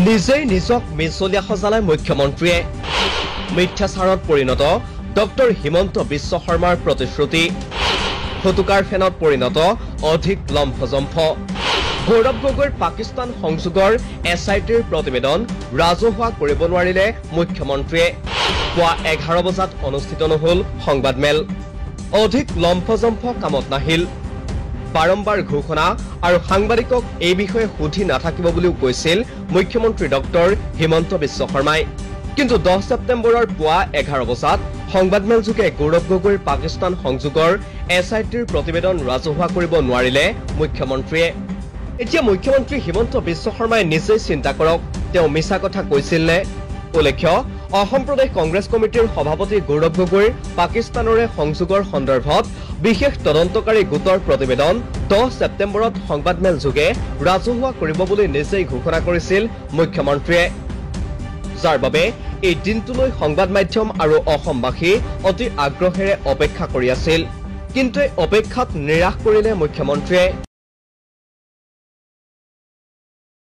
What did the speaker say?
নিজেই নিজক মিছলীয়া সজালে মুখ্যমন্ত্ৰীয়ে মিথ্যাচাৰত পৰিণত ডক্টৰ হিমন্ত বিশ্ব শৰ্মাৰ প্ৰতিশ্ৰুতি ফটুকাৰ ফেনত পৰিণত অধিক লম্ফজম্ফ গৌৰৱ গগৈৰ পাকিস্তান সংযোগৰ SITৰ প্ৰতিবেদন ৰাজহুৱা কৰিব নোৱাৰিলে মুখ্যমন্ত্ৰীয়ে পুৱা 11 বজাত অনুষ্ঠিত নহল সংবাদমেল অধিক লম্ফজম্ফ কামত নাহিল বাৰম্বাৰ ঘোষণা আৰু সাংবাদিকক এই বিষয়ে সুধি নাথাকিব বুলিও কৈছিল মুখ্যমন্ত্ৰী ডক্টৰ হিমন্ত বিশ্ব শৰ্মাই কিন্তু 10 ছেপ্টেম্বৰৰ পুৱা 11 বজাত সংবাদমেল যোগে গৌৰৱ গগৈৰ পাকিস্তান সংযোগৰ SITৰ প্ৰতিবেদন ৰাজহুৱা কৰিব নোৱাৰিলে মুখ্যমন্ত্ৰীয়ে এতিয়া মুখ্যমন্ত্ৰী হিমন্ত বিশ্ব শৰ্মাই নিজেই চিন্তা কৰক তেওঁ মিছা কথা কৈছিল নে উল্লেখ্য অসম প্ৰদেশ কংগ্ৰেছ কমিটিৰ সভাপতি গৌৰৱ গগৈৰ পাকিস্তানৰে সংযোগৰ সন্দৰ্ভত বিশেষ তদন্তকাৰী গোটৰ প্ৰতিবেদন 10 ছেপ্টেম্বৰত সংবাদমেল যোগে ৰাজহুৱা কৰিব বুলি নিজেই ঘোষণা কৰিছিল মুখ্যমন্ত্ৰীয়ে যাৰ বাবে এই দিনটোলৈ সংবাদ মাধ্যম আৰু অসমবাসী অতি আগ্ৰহেৰে অপেক্ষা কৰি আছিল কিন্তু অপেক্ষাত নিৰাশ কৰিলে মুখ্যমন্ত্ৰীয়ে